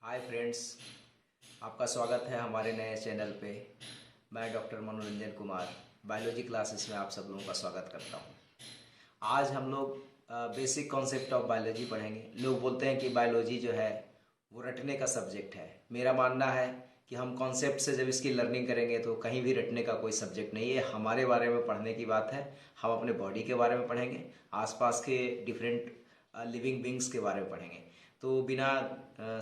Hi friends, आपका स्वागत है हमारे नए चैनल पे। मैं डॉक्टर मनोरंजन कुमार बायोलॉजी क्लासेस में आप सब लोगों का स्वागत करता हूँ। आज हम लोग बेसिक कॉन्सेप्ट ऑफ बायोलॉजी पढ़ेंगे। लोग बोलते हैं कि बायोलॉजी जो है वो रटने का सब्जेक्ट है। मेरा मानना है कि हम कॉन्सेप्ट से जब इसकी लर्निंग करेंगे तो कहीं भी रटने का कोई सब्जेक्ट नहीं है। हमारे बारे में पढ़ने की बात है। हम अपने बॉडी के बारे में पढ़ेंगे, आसपास के डिफरेंट लिविंग बींग्स के बारे में पढ़ेंगे। तो बिना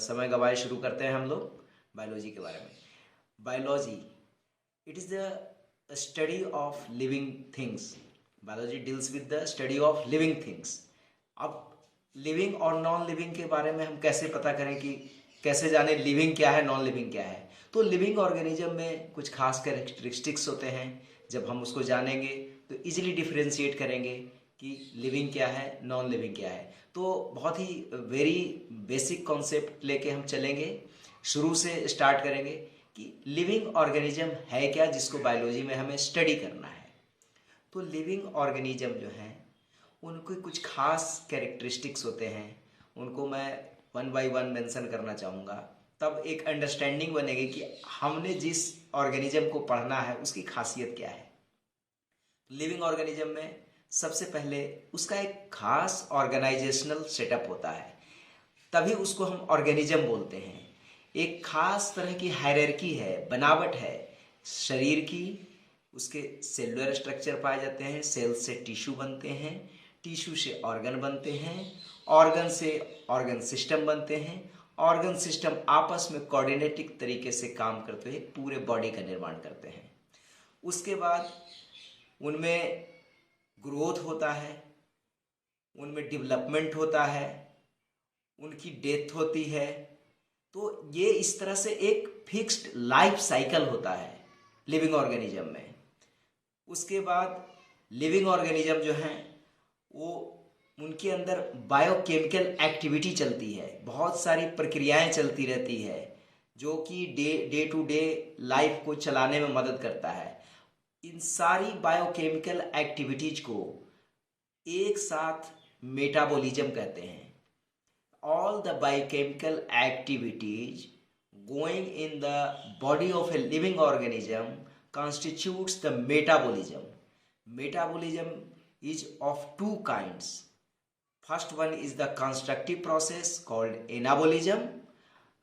समय गवाए शुरू करते हैं हम लोग बायोलॉजी के बारे में। Biology, it is the study of living things. Biology deals with the study of living things. अब लिविंग और नॉन लिविंग के बारे में हम कैसे पता करें कि कैसे जाने लिविंग क्या है, नॉन लिविंग क्या है। तो लिविंग ऑर्गेनिज्म में कुछ खास कैरेक्टरिस्टिक्स होते हैं। जब हम उसको जानेंगे तो इजीली डिफ्रेंशिएट करेंगे कि लिविंग क्या है, नॉन लिविंग क्या है। तो बहुत ही वेरी बेसिक कॉन्सेप्ट लेके हम चलेंगे। शुरू से स्टार्ट करेंगे कि लिविंग ऑर्गेनिज्म है क्या, जिसको बायोलॉजी में हमें स्टडी करना है। तो लिविंग ऑर्गेनिज्म जो हैं उनके कुछ खास कैरेक्टरिस्टिक्स होते हैं। उनको मैं वन बाय वन मेंशन करना चाहूँगा, तब एक अंडरस्टैंडिंग बनेगी कि हमने जिस ऑर्गेनिज्म को पढ़ना है उसकी खासियत क्या है। लिविंग ऑर्गेनिज्म में सबसे पहले उसका एक खास ऑर्गेनाइजेशनल सेटअप होता है, तभी उसको हम ऑर्गेनिज्म बोलते हैं। एक खास तरह की हायरार्की है, बनावट है शरीर की। उसके सेलुलर स्ट्रक्चर पाए जाते हैं, सेल से टिश्यू बनते हैं, टिश्यू से ऑर्गन बनते हैं, ऑर्गन से ऑर्गन सिस्टम बनते हैं, ऑर्गन सिस्टम आपस में कोऑर्डिनेटिक तरीके से काम करते हुए पूरे बॉडी का निर्माण करते हैं। उसके बाद उनमें ग्रोथ होता है, उनमें डेवलपमेंट होता है, उनकी डेथ होती है। तो ये इस तरह से एक फिक्स्ड लाइफ साइकिल होता है लिविंग ऑर्गेनिज्म में। उसके बाद लिविंग ऑर्गेनिज्म जो हैं वो उनके अंदर बायोकेमिकल एक्टिविटी चलती है, बहुत सारी प्रक्रियाएं चलती रहती है जो कि डे टू डे लाइफ को चलाने में मदद करता है। इन सारी बायोकेमिकल एक्टिविटीज को एक साथ मेटाबॉलिज्म कहते हैं। All the biochemical activities going in the body of a living organism constitutes the metabolism. Metabolism is of two kinds. First one is the constructive process called anabolism,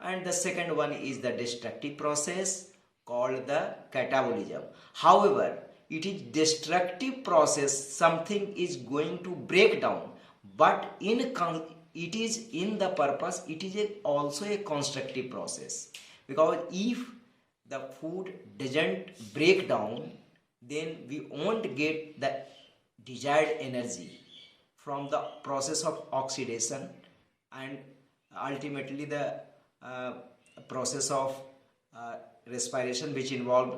and the second one is the destructive process called the catabolism. However, it is destructive process, something is going to break down, but it is in the purpose, it is also a constructive process, because if the food doesn't break down, then we won't get the desired energy from the process of oxidation, and ultimately the process of respiration, which involve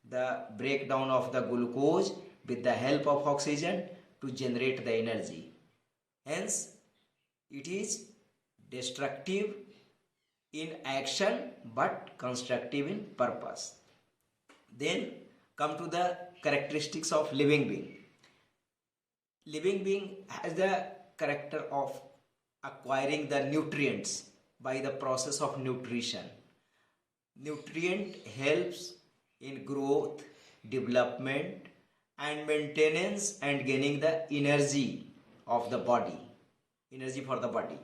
the breakdown of the glucose with the help of oxygen to generate the energy. Hence it is destructive in action but constructive in purpose. Then come to the characteristics of living being. Living being has the character of acquiring the nutrients by the process of nutrition. Nutrient helps in growth, development and maintenance and gaining the energy of the body, energy for the body.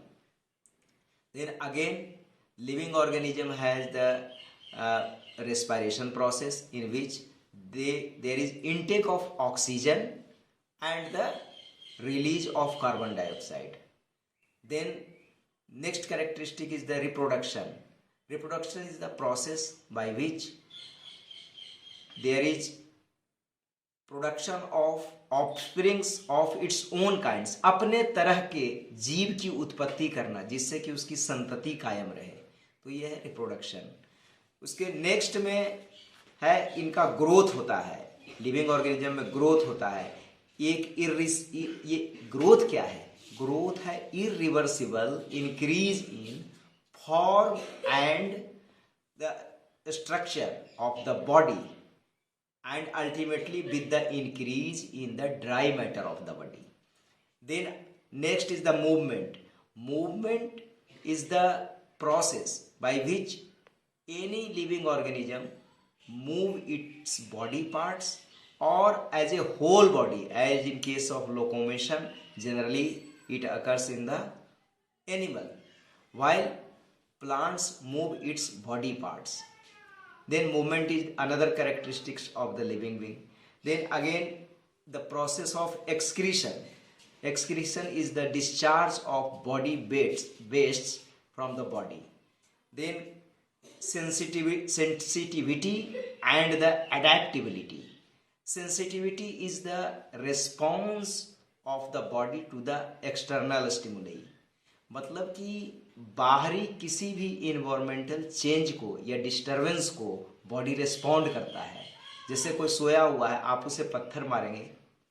Then again, living organism has the respiration process, in which there is intake of oxygen and the release of carbon dioxide. Then next characteristic is the reproduction. Reproduction is the process by which there is production of offsprings of its own kinds, अपने तरह के जीव की उत्पत्ति करना जिससे कि उसकी संतति कायम रहे। तो ये है रिप्रोडक्शन। उसके नेक्स्ट में है इनका ग्रोथ होता है। लिविंग ऑर्गेनिज्म में ग्रोथ होता है। ये ग्रोथ क्या है? ग्रोथ है irreversible increase in form and the structure of the body, and ultimately with the increase in the dry matter of the body. Then next is the movement. Movement is the process by which any living organism move its body parts or as a whole body, as in case of locomotion generally it occurs in the animal, while plants move its body parts. Then movement is another characteristics of the living being. Then again the process of excretion. Excretion is the discharge of body wastes from the body. Then sensitivity and the adaptability. Sensitivity is the response of the body to the external stimuli. मतलब कि बाहरी किसी भी environmental change को या disturbance को body respond करता है. जैसे कोई सोया हुआ है, आप उसे पत्थर मारेंगे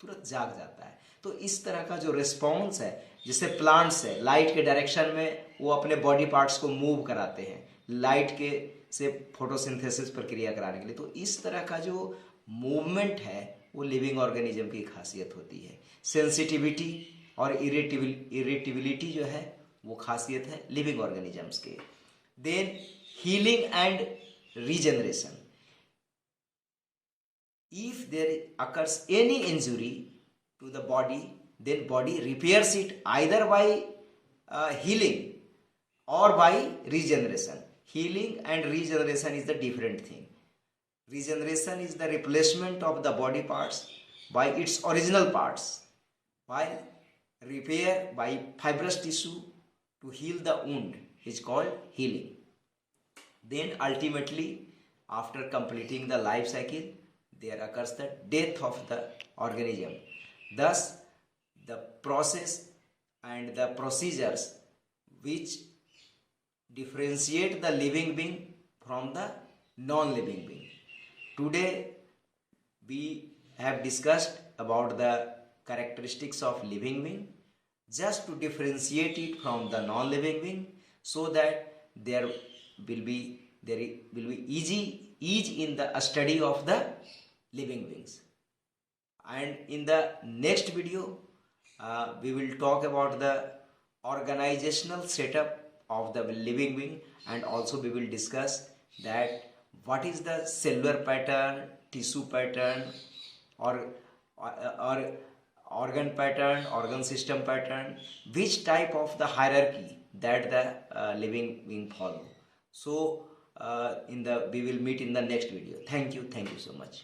तुरंत जाग जाता है. तो इस तरह का जो रिस्पॉन्स है, जैसे प्लांट्स है, लाइट के डायरेक्शन में वो अपने बॉडी पार्ट्स को मूव कराते हैं लाइट के से फोटोसिंथेसिस प्रक्रिया कराने के लिए. तो इस तरह का जो मूवमेंट है वो लिविंग ऑर्गेनिज्म की खासियत होती है. सेंसिटिविटी और इरिटेबिलिटी जो है वो खासियत है लिविंग ऑर्गेनिजम्स के. Then healing and regeneration. If there occurs any injury to the body, then body repairs it either by healing or by regeneration. Healing and regeneration is the different thing. Regeneration is the replacement of the body parts by its original parts, while repair by fibrous tissue to heal the wound is called healing. Then ultimately, after completing the life cycle, there occurs the death of the organism. Thus, the process and the procedures which differentiate the living being from the non-living being. Today, we have discussed about the characteristics of living being, just to differentiate it from the non-living being, so that there will be ease in the study of the living beings. And in the next video we will talk about the organizational setup of the living being, and also we will discuss that what is the cellular pattern, tissue pattern, or organ pattern, organ system pattern, which type of the hierarchy that the living being follow. So we will meet in the next video. Thank you so much.